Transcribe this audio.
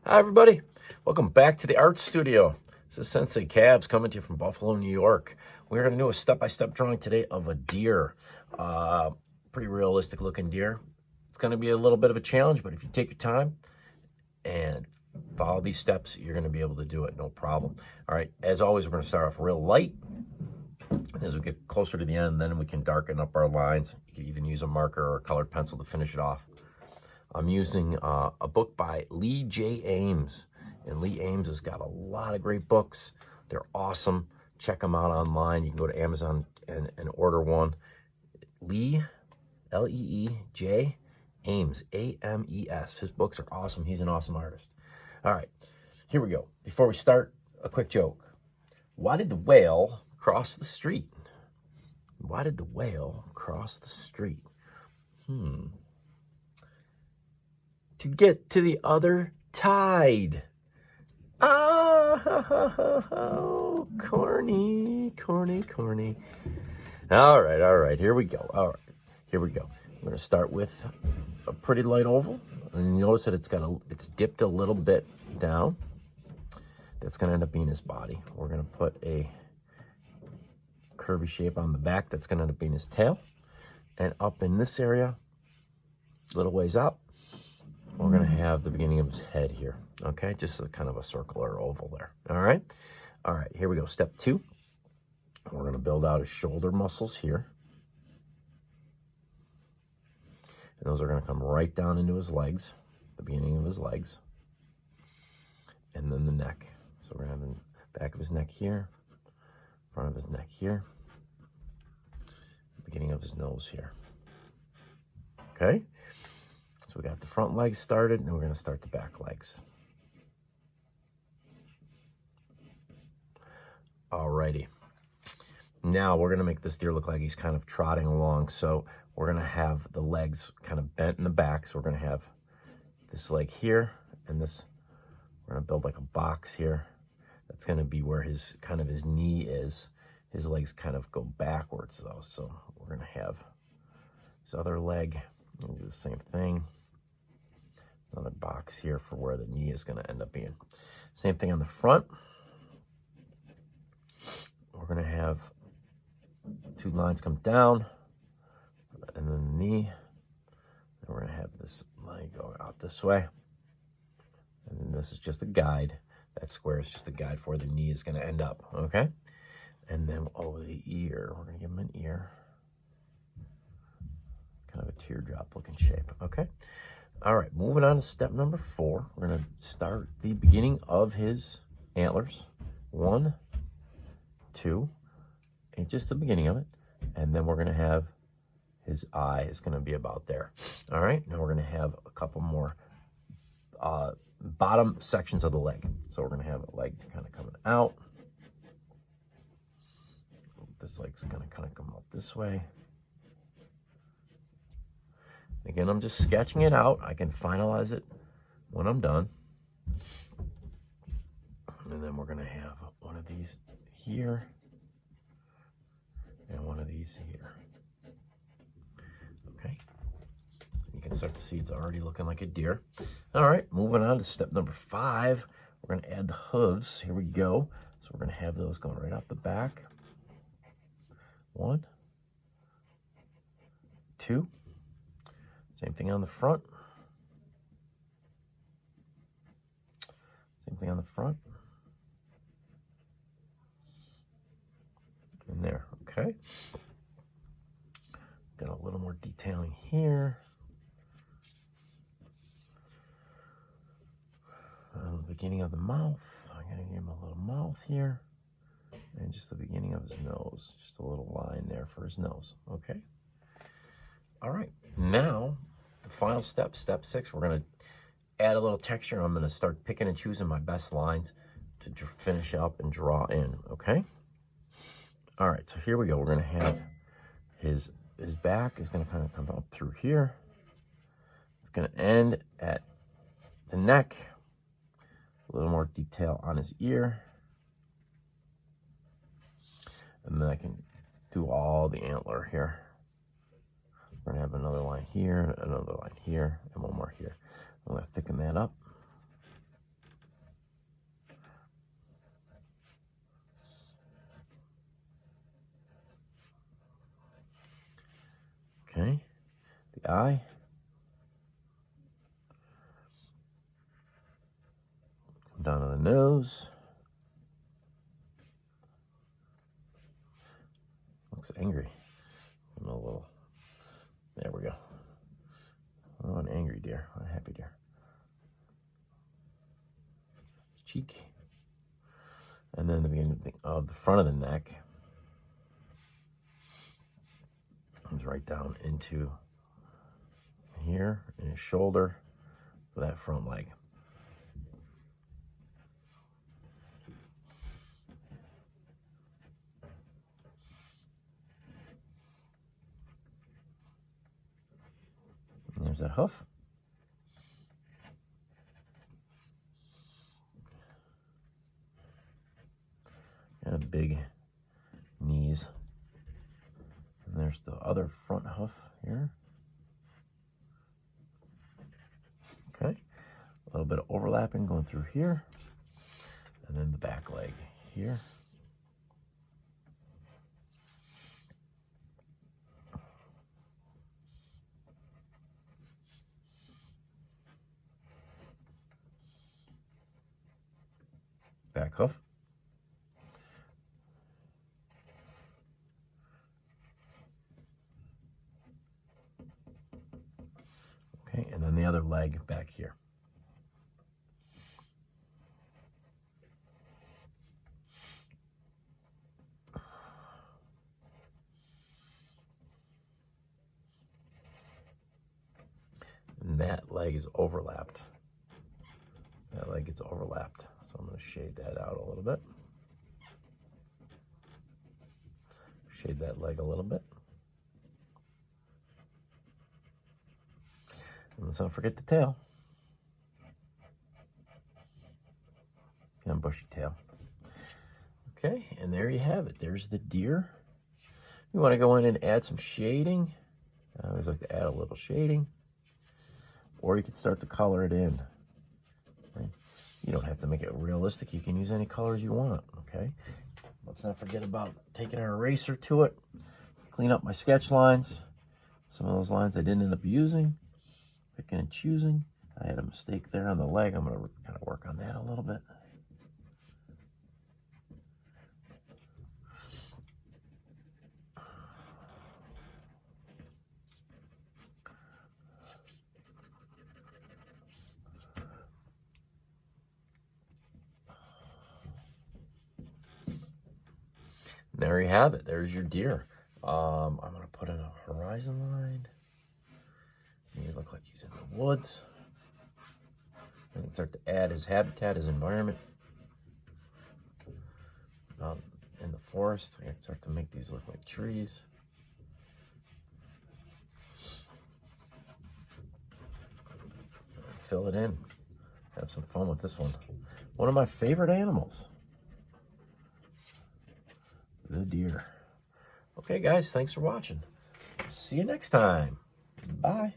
Hi, everybody. Welcome back to the art studio. This is Sensei Cabs coming to you from Buffalo, New York. We're going to do a step-by-step drawing today of a deer. Pretty realistic looking deer. It's going to be a little bit of a challenge, but if you take your time and follow these steps, you're going to be able to do it, no problem. All right, as always, we're going to start off real light. As we get closer to the end, then we can darken up our lines. You can even use a marker or a colored pencil to finish it off. I'm using a book by Lee J. Ames. And Lee Ames has got a lot of great books. They're awesome. Check them out online. You can go to Amazon and order one. Lee, L-E-E-J, Ames, A-M-E-S. His books are awesome. He's an awesome artist. All right, here we go. Before we start, a quick joke. Why did the whale cross the street? Why did the whale cross the street? To get to the other tide. Oh, corny. All right, here we go. All right, here we go. We're gonna start with a pretty light oval. And you notice that it's dipped a little bit down. That's gonna end up being his body. We're gonna put a curvy shape on the back. That's gonna end up being his tail. And up in this area, a little ways up, we're going to have the beginning of his head here, okay? Just a kind of a circle or oval there, all right? All right, here we go. Step 2. We're going to build out his shoulder muscles here. And those are going to come right down into his legs, the beginning of his legs, and then the neck. So we're going to have the back of his neck here, front of his neck here, the beginning of his nose here, okay? So we got the front legs started, and we're going to start the back legs. Alrighty. Now we're going to make this deer look like he's kind of trotting along. So we're going to have the legs kind of bent in the back. So we're going to have this leg here, and this, we're going to build like a box here. That's going to be where his knee is. His legs kind of go backwards though. So we're going to have this other leg. We'll do the same thing. Another box here for where the knee is going to end up being. Same thing on the front. We're going to have 2 lines come down, and then the knee. And we're going to have this line go out this way. And then this is just a guide. That square is just a guide for where the knee is going to end up, okay? And then over the ear, we're going to give him an ear. Kind of a teardrop looking shape, okay? All right, moving on to step number 4. We're going to start the beginning of his antlers. 1, 2, and just the beginning of it. And then we're going to have his eye is going to be about there. All right, now we're going to have a couple more bottom sections of the leg. So we're going to have a leg kind of coming out. This leg's going to kind of come up this way. Again, I'm just sketching it out. I can finalize it when I'm done. And then we're going to have one of these here and one of these here. Okay. You can start to see it's already looking like a deer. All right, moving on to step number 5. We're going to add the hooves. Here we go. So we're going to have those going right off the back. 1, 2. Same thing on the front. Same thing on the front. And there, okay. Got a little more detailing here. The beginning of the mouth. I'm going to give him a little mouth here. And just the beginning of his nose. Just a little line there for his nose, okay? All right, now the final step, step 6, we're going to add a little texture. I'm going to start picking and choosing my best lines to finish up and draw in, okay? All right, so here we go. We're going to have his back is going to kind of come up through here. It's going to end at the neck. A little more detail on his ear. And then I can do all the antler here. We're going to have another line here, another line here, and one more here. I'm going to thicken that up. eye. Down to the nose. Looks angry. A little. There we go. Oh, an angry deer, a happy deer. Cheek. And then the beginning of the front of the neck comes right down into here in his shoulder for that front leg. And there's that hoof. And big knees. And there's the other front hoof here. Okay. A little bit of overlapping going through here. And then the back leg here. Back hoof. Okay, and then the other leg back here. And that leg is overlapped. That leg gets overlapped. So I'm going to shade that out a little bit. Shade that leg a little bit. And let's not forget the tail. And bushy tail. Okay, and there you have it. There's the deer. You want to go in and add some shading. I always like to add a little shading. Or you can start to color it in. Okay? You don't have to make it realistic. You can use any colors you want, okay? Let's not forget about taking our eraser to it. Clean up my sketch lines. Some of those lines I didn't end up using. Picking and choosing. I had a mistake there on the leg. I'm going to kind of work on that a little bit. There you have it. There's your deer. I'm going to put in a horizon line. Make it look like he's in the woods. I can start to add his habitat, his environment. In the forest, I can start to make these look like trees. Fill it in. Have some fun with this one. One of my favorite animals. The deer. Okay, guys, thanks for watching. See you next time. Bye.